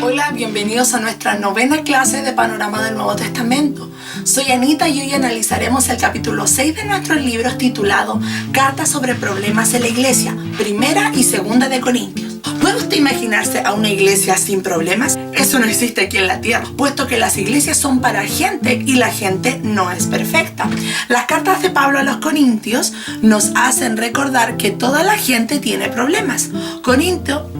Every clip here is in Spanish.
Hola, bienvenidos a nuestra 9ª clase de Panorama del Nuevo Testamento. Soy Anita y hoy analizaremos el capítulo 6 de nuestros libros titulado Cartas sobre problemas en la iglesia, Primera y Segunda de Corintios. ¿Puede usted imaginarse a una iglesia sin problemas? Eso no existe aquí en la tierra, puesto que las iglesias son para gente y la gente no es perfecta. Las cartas de Pablo a los Corintios nos hacen recordar que toda la gente tiene problemas. Corinto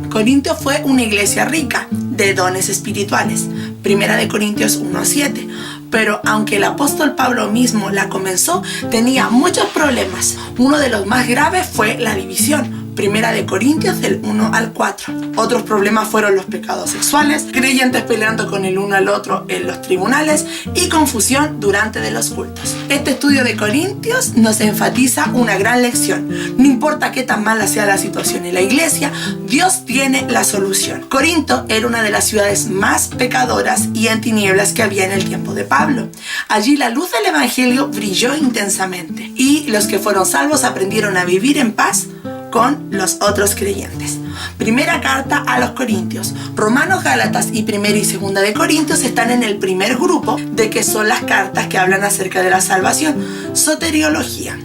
fue una iglesia rica de dones espirituales, Primera de Corintios 1:7. Pero aunque el apóstol Pablo mismo la comenzó, tenía muchos problemas. Uno de los más graves fue la división. Primera de Corintios del 1 al 4. Otros problemas fueron los pecados sexuales, creyentes peleando con el uno al otro en los tribunales y confusión durante de los cultos. Este estudio de Corintios nos enfatiza una gran lección. No importa qué tan mala sea la situación en la iglesia, Dios tiene la solución. Corinto era una de las ciudades más pecadoras y en tinieblas que había en el tiempo de Pablo. Allí la luz del evangelio brilló intensamente y los que fueron salvos aprendieron a vivir en paz con los otros creyentes. Primera carta a los Corintios. Romanos, Gálatas y Primera y Segunda de Corintios están en el primer grupo de que son las cartas que hablan acerca de la salvación, soteriología.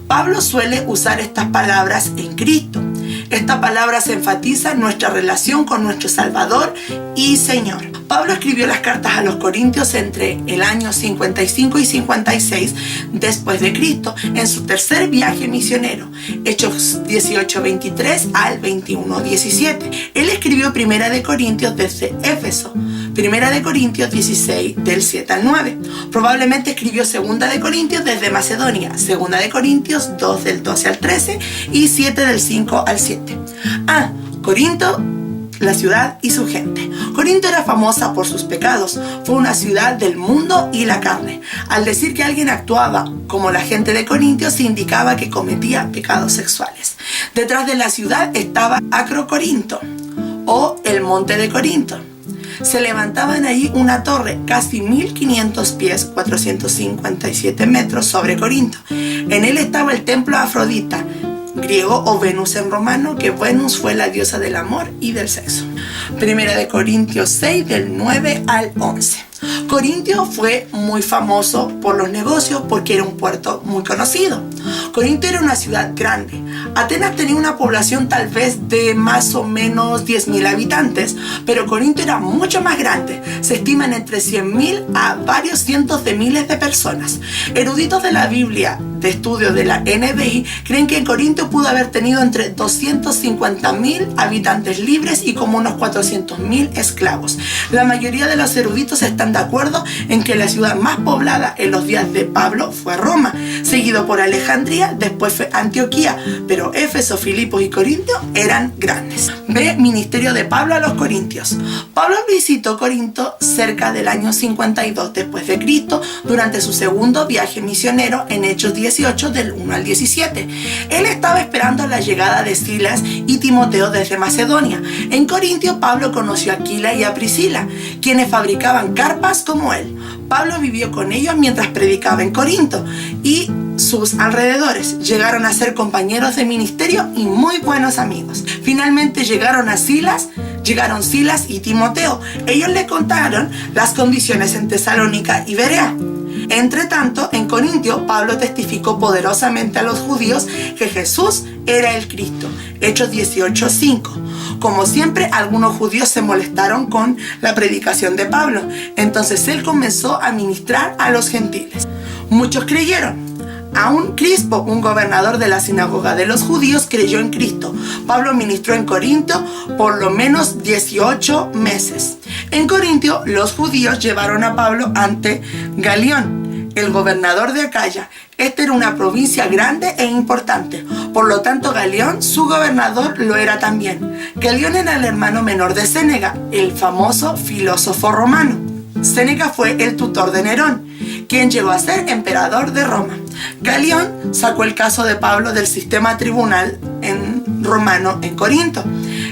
Pablo suele usar estas palabras en Cristo. Esta palabra se enfatiza en nuestra relación con nuestro Salvador y Señor. Pablo escribió las cartas a los Corintios entre el año 55 y 56 después de Cristo en su tercer viaje misionero, Hechos 18:23 al 21:17. Él escribió Primera de Corintios desde Éfeso, Primera de Corintios 16 del 7 al 9. Probablemente escribió Segunda de Corintios desde Macedonia, Segunda de Corintios 2 del 12 al 13 y 7 del 5 al 7. Corinto, la ciudad y su gente. Corinto era famosa por sus pecados. Fue una ciudad del mundo y la carne. Al decir que alguien actuaba como la gente de Corintios, se indicaba que cometía pecados sexuales. Detrás de la ciudad estaba Acrocorinto o el monte de Corinto. Se levantaba en allí una torre, casi 1500 pies, 457 metros sobre Corinto. En él estaba el templo Afrodita, griego o Venus en romano, que Venus fue la diosa del amor y del sexo. Primera de Corintios 6 del 9 al 11. Corintio fue muy famoso por los negocios porque era un puerto muy conocido. Corinto era una ciudad grande. Atenas tenía una población tal vez de más o menos 10.000 habitantes, pero Corinto era mucho más grande. Se estiman entre 100.000 a varios cientos de miles de personas. Eruditos de la Biblia de estudio de la NBI creen que Corinto pudo haber tenido entre 250.000 habitantes libres y como unos 400.000 esclavos. La mayoría de los eruditos están de acuerdo en que la ciudad más poblada en los días de Pablo fue Roma, seguido por Alejandría, después fue Antioquía, pero Éfeso, Filipos y Corinto eran grandes. Ve ministerio de Pablo a los Corintios. Pablo visitó Corinto cerca del año 52 después de Cristo durante su segundo viaje misionero en Hechos 18 del 1 al 17. Él estaba esperando la llegada de Silas y Timoteo desde Macedonia. En Corintio, Pablo conoció a Aquila y a Priscila, quienes fabricaban carpas como él. Pablo vivió con ellos mientras predicaba en Corinto y sus alrededores. Llegaron a ser compañeros de ministerio y muy buenos amigos. Finalmente llegaron Silas y Timoteo. Ellos le contaron las condiciones en Tesalónica y Berea. Entre tanto, en Corintio, Pablo testificó poderosamente a los judíos que Jesús era el Cristo. Hechos 18:5. Como siempre, algunos judíos se molestaron con la predicación de Pablo. Entonces él comenzó a ministrar a los gentiles. Muchos creyeron. Aún Crispo, un gobernador de la sinagoga de los judíos, creyó en Cristo. Pablo ministró en Corinto por lo menos 18 meses. En Corintio, los judíos llevaron a Pablo ante Galión, el gobernador de Acaya. Esta era una provincia grande e importante. Por lo tanto, Galión, su gobernador, lo era también. Galión era el hermano menor de Séneca, el famoso filósofo romano. Séneca fue el tutor de Nerón, quien llegó a ser emperador de Roma. Galión sacó el caso de Pablo del sistema tribunal romano en Corinto.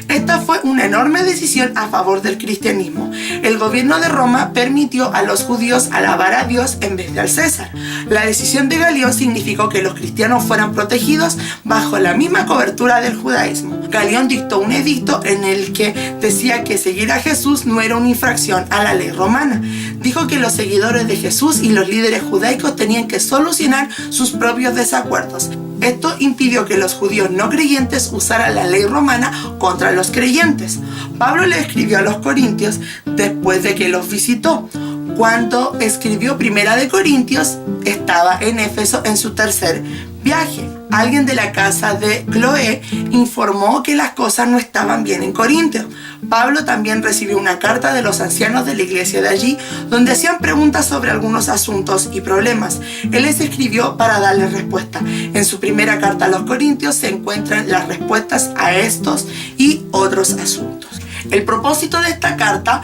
Esta fue una enorme decisión a favor del cristianismo. El gobierno de Roma permitió a los judíos alabar a Dios en vez de al César. La decisión de Galión significó que los cristianos fueran protegidos bajo la misma cobertura del judaísmo. Galión dictó un edicto en el que decía que seguir a Jesús no era una infracción a la ley romana. Dijo que los seguidores de Jesús y los líderes judaicos tenían que solucionar sus propios desacuerdos. Esto impidió que los judíos no creyentes usaran la ley romana contra los creyentes. Pablo le escribió a los corintios después de que los visitó. Cuando escribió Primera de Corintios, estaba en Éfeso en su tercer viaje. Alguien de la casa de Cloé informó que las cosas no estaban bien en Corintio. Pablo también recibió una carta de los ancianos de la iglesia de allí, donde hacían preguntas sobre algunos asuntos y problemas. Él les escribió para darles respuesta. En su primera carta a los Corintios se encuentran las respuestas a estos y otros asuntos. El propósito de esta carta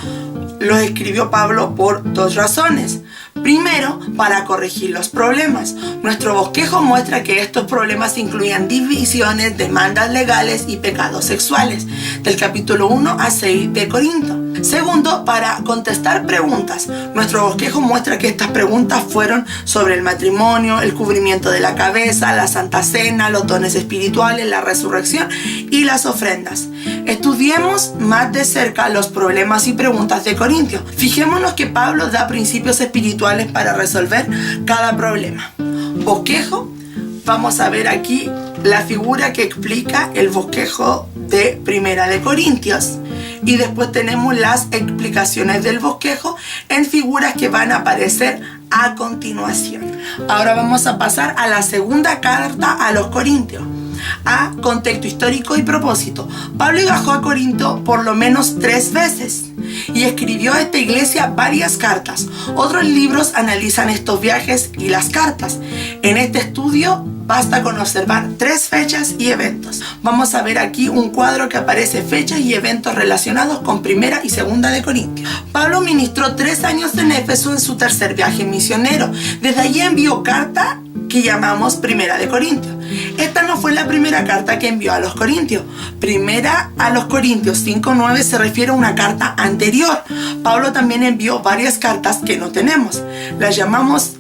lo escribió Pablo por dos razones. Primero, para corregir los problemas. Nuestro bosquejo muestra que estos problemas incluían divisiones, demandas legales y pecados sexuales, del capítulo 1 a 6 de Corinto. Segundo, para contestar preguntas. Nuestro bosquejo muestra que estas preguntas fueron sobre el matrimonio, el cubrimiento de la cabeza, la Santa Cena, los dones espirituales, la resurrección y las ofrendas. Estudiemos más de cerca los problemas y preguntas de Corintio. Fijémonos que Pablo da principios espirituales para resolver cada problema. Bosquejo. Vamos a ver aquí la figura que explica el bosquejo de Primera de Corintios. Y después tenemos las explicaciones del bosquejo en figuras que van a aparecer a continuación. Ahora vamos a pasar a la segunda carta a los Corintios. A contexto histórico y propósito. Pablo viajó a Corinto por lo menos 3 veces y escribió a esta iglesia varias cartas. Otros libros analizan estos viajes y las cartas. En este estudio basta con observar 3 fechas y eventos. Vamos a ver aquí un cuadro que aparece fechas y eventos relacionados con Primera y Segunda de Corintios. Pablo ministró 3 años en Éfeso en su tercer viaje misionero. Desde allí envió carta que llamamos Primera de Corintios. Esta no fue la primera carta que envió a los Corintios. Primera a los Corintios 5:9 se refiere a una carta anterior. Pablo también envió varias cartas que no tenemos. Las llamamos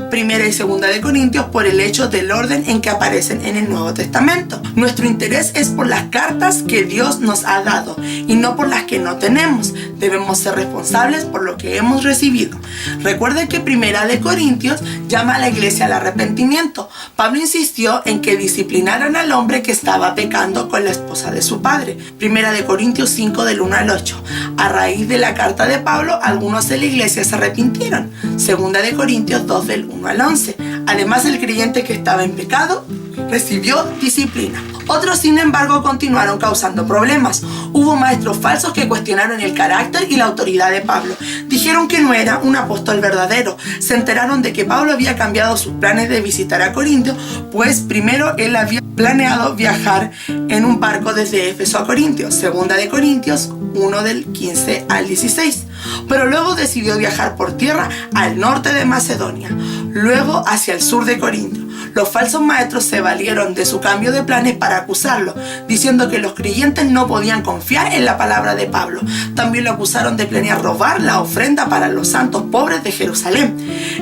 Primera y Segunda de Corintios por el hecho del orden en que aparecen en el Nuevo Testamento. Nuestro interés es por las cartas que Dios nos ha dado y no por las que no tenemos. Debemos ser responsables por lo que hemos recibido. Recuerde que Primera de Corintios llama a la iglesia al arrepentimiento. Pablo insistió en que disciplinaran al hombre que estaba pecando con la esposa de su padre. Primera de Corintios 5 del 1 al 8. A raíz de la carta de Pablo, algunos de la iglesia se arrepintieron. Segunda de Corintios 2 del 1 al 11. Además, el creyente que estaba en pecado recibió disciplina. Otros, sin embargo, continuaron causando problemas. Hubo maestros falsos que cuestionaron el carácter y la autoridad de Pablo. Dijeron que no era un apóstol verdadero. Se enteraron de que Pablo había cambiado sus planes de visitar a Corinto, pues primero él había planeado viajar en un barco desde Éfeso a Corinto, Segunda de Corintios 1 del 15 al 16. Pero luego decidió viajar por tierra al norte de Macedonia, luego hacia el sur de Corinto. Los falsos maestros se valieron de su cambio de planes para acusarlo, diciendo que los creyentes no podían confiar en la palabra de Pablo. También lo acusaron de planear robar la ofrenda para los santos pobres de Jerusalén.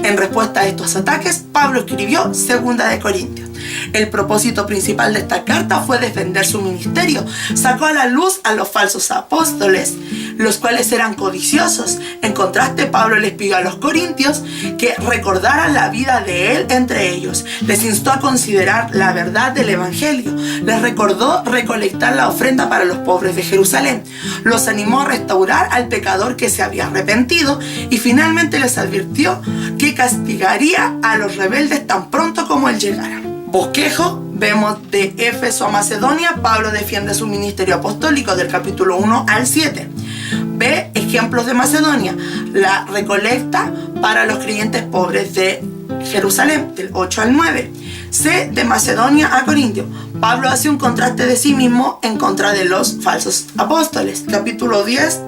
En respuesta a estos ataques, Pablo escribió Segunda de Corintios. El propósito principal de esta carta fue defender su ministerio. Sacó a la luz a los falsos apóstoles, los cuales eran codiciosos. En contraste, Pablo les pidió a los corintios que recordaran la vida de él entre ellos. Les instó a considerar la verdad del evangelio. Les recordó recolectar la ofrenda para los pobres de Jerusalén. Los animó a restaurar al pecador que se había arrepentido y finalmente les advirtió que castigaría a los rebeldes tan pronto como él llegara. Bosquejo. Vemos de Éfeso a Macedonia, Pablo defiende su ministerio apostólico del capítulo 1 al 7. B. Ejemplos de Macedonia, la recolecta para los creyentes pobres de Jerusalén, del 8 al 9. C. De Macedonia a Corintio, Pablo hace un contraste de sí mismo en contra de los falsos apóstoles, capítulo 10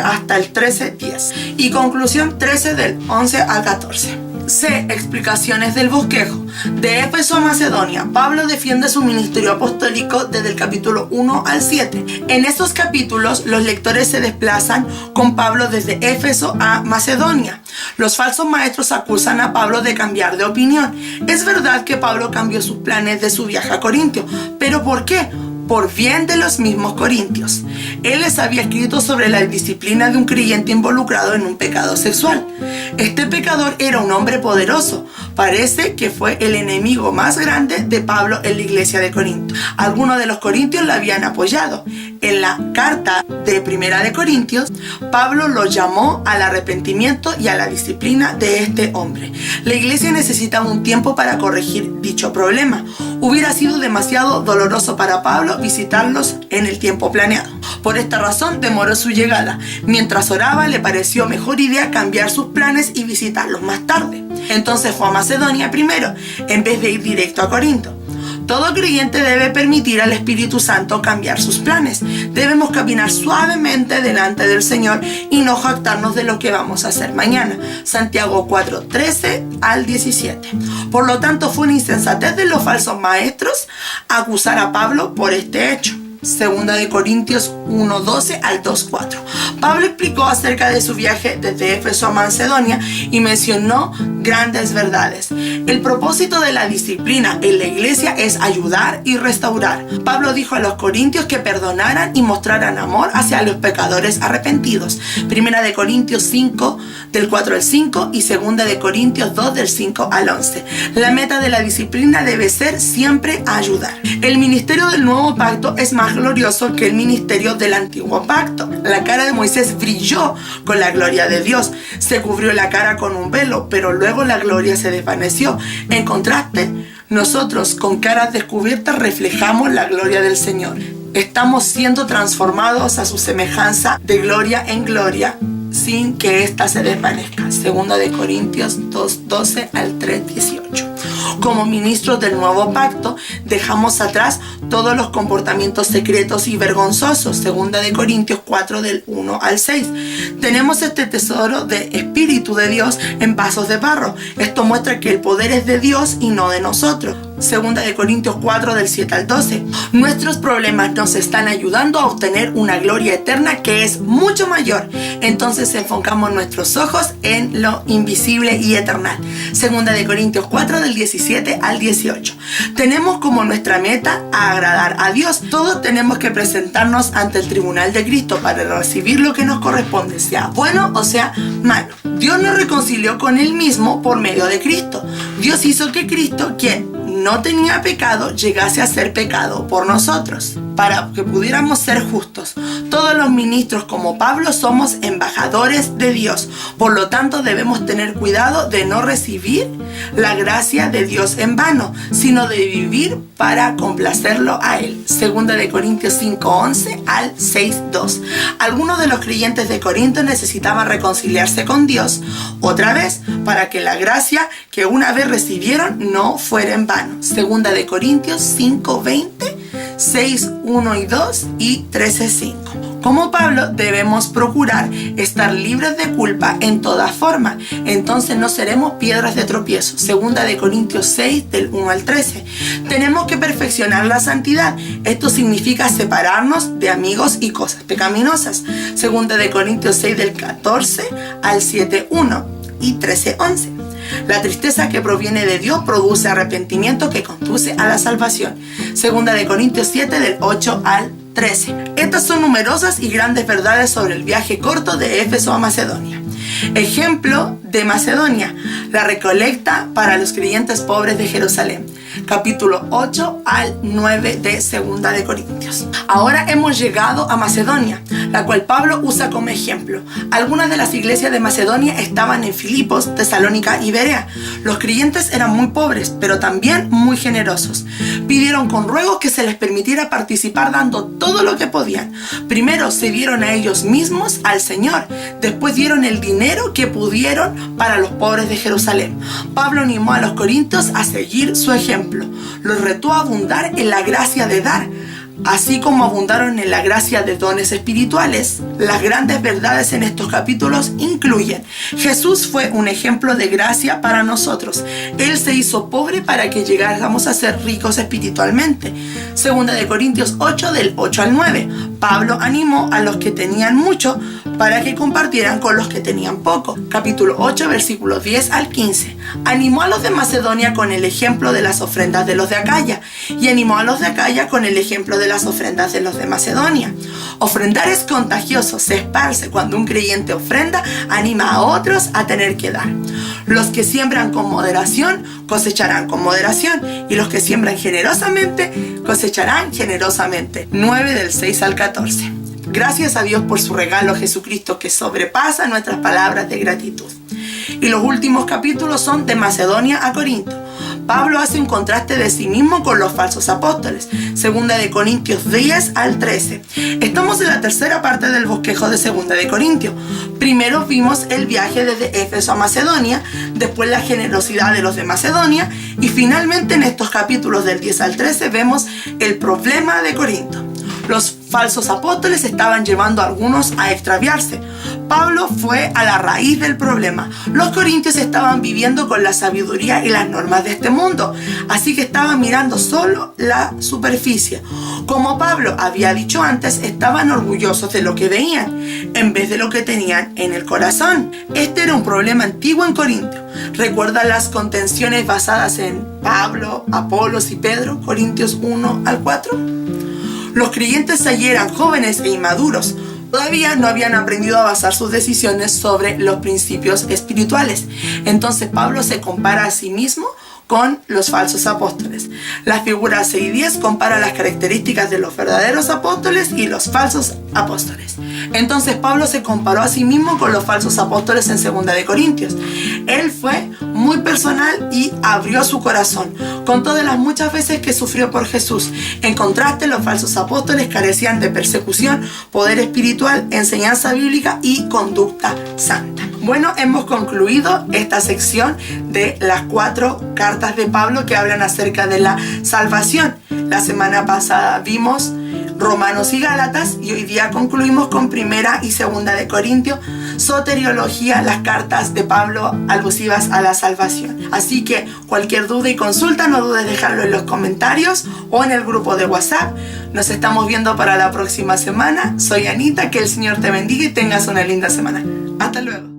hasta el 13:10. Y conclusión 13 del 11 al 14. C. Explicaciones del bosquejo. De Éfeso a Macedonia, Pablo defiende su ministerio apostólico desde el capítulo 1 al 7. En estos capítulos, los lectores se desplazan con Pablo desde Éfeso a Macedonia. Los falsos maestros acusan a Pablo de cambiar de opinión. Es verdad que Pablo cambió sus planes de su viaje a Corintio, pero ¿por qué? Por bien de los mismos corintios. Él les había escrito sobre la disciplina de un creyente involucrado en un pecado sexual. Este pecador era un hombre poderoso. Parece que fue el enemigo más grande de Pablo en la iglesia de Corinto. Algunos de los corintios lo habían apoyado. En la carta de Primera de Corintios, Pablo lo llamó al arrepentimiento y a la disciplina de este hombre. La iglesia necesitaba un tiempo para corregir dicho problema. Hubiera sido demasiado doloroso para Pablo visitarlos en el tiempo planeado. Por esta razón demoró su llegada. Mientras oraba, le pareció mejor idea cambiar sus planes y visitarlos más tarde. Entonces fue a Macedonia primero, en vez de ir directo a Corinto. Todo creyente debe permitir al Espíritu Santo cambiar sus planes. Debemos caminar suavemente delante del Señor y no jactarnos de lo que vamos a hacer mañana. Santiago 4:13 al 17. Por lo tanto, fue una insensatez de los falsos maestros acusar a Pablo por este hecho. Segunda de Corintios 1:12 al 2:4. Pablo explicó acerca de su viaje desde Éfeso a Macedonia y mencionó grandes verdades. El propósito de la disciplina en la iglesia es ayudar y restaurar. Pablo dijo a los corintios que perdonaran y mostraran amor hacia los pecadores arrepentidos. Primera de Corintios 5 del 4 al 5 y Segunda de Corintios 2 del 5 al 11. La meta de la disciplina debe ser siempre ayudar. El ministerio del nuevo pacto es más glorioso que el ministerio del antiguo pacto. La cara de Moisés brilló con la gloria de Dios. Se cubrió la cara con un velo, pero luego la gloria se desvaneció. En contraste, nosotros con caras descubiertas reflejamos la gloria del Señor. Estamos siendo transformados a su semejanza de gloria en gloria sin que ésta se desvanezca. Segunda de Corintios 2:12 al 3:18. Como ministros del nuevo pacto, dejamos atrás todos los comportamientos secretos y vergonzosos. Segunda de Corintios 4 del 1 al 6. Tenemos este tesoro de Espíritu de Dios en vasos de barro. Esto muestra que el poder es de Dios y no de nosotros. Segunda de Corintios 4 del 7 al 12. Nuestros problemas nos están ayudando a obtener una gloria eterna que es mucho mayor. Entonces enfocamos nuestros ojos en lo invisible y eternal. Segunda de Corintios 4 del 17 al 18. Tenemos como nuestra meta agradar a Dios. Todos tenemos que presentarnos ante el tribunal de Cristo para recibir lo que nos corresponde, sea bueno o sea malo. Dios nos reconcilió con Él mismo por medio de Cristo. Dios hizo que Cristo, quien no tenía pecado, llegase a ser pecado por nosotros, para que pudiéramos ser justos. Todos los ministros como Pablo somos embajadores de Dios. Por lo tanto, debemos tener cuidado de no recibir la gracia de Dios en vano, sino de vivir para complacerlo a Él. Segunda de Corintios 5:11 al 6:2. Algunos de los creyentes de Corinto necesitaban reconciliarse con Dios otra vez para que la gracia que una vez recibieron no fuera en vano. Segunda de Corintios 5:20, 6:1 y 2 y 13:5. Como Pablo, debemos procurar estar libres de culpa en toda forma. Entonces no seremos piedras de tropiezo. Segunda de Corintios 6, del 1 al 13. Tenemos que perfeccionar la santidad. Esto significa separarnos de amigos y cosas pecaminosas. Segunda de Corintios 6, del 14 al 7:1 y 13:11. La tristeza que proviene de Dios produce arrepentimiento que conduce a la salvación. Segunda de Corintios 7, del 8 al 13. Estas son numerosas y grandes verdades sobre el viaje corto de Éfeso a Macedonia. Ejemplo de Macedonia, la recolecta para los creyentes pobres de Jerusalén. Capítulo 8 al 9 de Segunda de Corintios. Ahora hemos llegado a Macedonia, la cual Pablo usa como ejemplo. Algunas de las iglesias de Macedonia estaban en Filipos, Tesalónica y Berea. Los creyentes eran muy pobres, pero también muy generosos. Pidieron con ruego que se les permitiera participar dando todo lo que podían. Primero se dieron a ellos mismos al Señor, después dieron el dinero que pudieron para los pobres de Jerusalén. Pablo animó a los corintios a seguir su ejemplo. Los retó a abundar en la gracia de dar. Así como abundaron en la gracia de dones espirituales, las grandes verdades en estos capítulos incluyen: Jesús fue un ejemplo de gracia para nosotros. Él se hizo pobre para que llegáramos a ser ricos espiritualmente. 2 de Corintios 8, del 8 al 9. Pablo animó a los que tenían mucho para que compartieran con los que tenían poco. Capítulo 8, versículos 10 al 15. Animó a los de Macedonia con el ejemplo de las ofrendas de los de Acaya, y animó a los de Acaya con el ejemplo de las ofrendas de los de Macedonia. Ofrendar es contagioso, se esparce. Cuando un creyente ofrenda, anima a otros a tener que dar. Los que siembran con moderación cosecharán con moderación, y los que siembran generosamente cosecharán generosamente. 9 del 6 al 14. Gracias a Dios por su regalo Jesucristo, que sobrepasa nuestras palabras de gratitud. Y los últimos capítulos son de Macedonia a Corinto. Pablo hace un contraste de sí mismo con los falsos apóstoles. 2 de Corintios 10 al 13. Estamos en la tercera parte del bosquejo de 2 de Corintios. Primero vimos el viaje desde Éfeso a Macedonia, después la generosidad de los de Macedonia, y finalmente en estos capítulos del 10 al 13 vemos el problema de Corinto. Los falsos apóstoles estaban llevando a algunos a extraviarse. Pablo fue a la raíz del problema. Los corintios estaban viviendo con la sabiduría y las normas de este mundo, así que estaban mirando solo la superficie. Como Pablo había dicho antes, estaban orgullosos de lo que veían, en vez de lo que tenían en el corazón. Este era un problema antiguo en Corinto. ¿Recuerdan las contenciones basadas en Pablo, Apolos y Pedro? Corintios 1 al 4. Los creyentes allí eran jóvenes e inmaduros. Todavía no habían aprendido a basar sus decisiones sobre los principios espirituales. Entonces Pablo se compara a sí mismo con los falsos apóstoles. Las figuras 6 y 10 comparan las características de los verdaderos apóstoles y los falsos apóstoles. Entonces Pablo se comparó a sí mismo con los falsos apóstoles en 2 de Corintios. Él fue muy personal y abrió su corazón. Contó de las muchas veces que sufrió por Jesús. En contraste, los falsos apóstoles carecían de persecución, poder espiritual, enseñanza bíblica y conducta santa. Bueno, hemos concluido esta sección de las 4 cartas de Pablo que hablan acerca de la salvación. La semana pasada vimos Romanos y Gálatas, y hoy día concluimos con 1 y 2 de Corintios, soteriología, las cartas de Pablo alusivas a la salvación. Así que cualquier duda y consulta, no dudes dejarlo en los comentarios o en el grupo de WhatsApp. Nos estamos viendo para la próxima semana. Soy Anita, que el Señor te bendiga y tengas una linda semana. Hasta luego.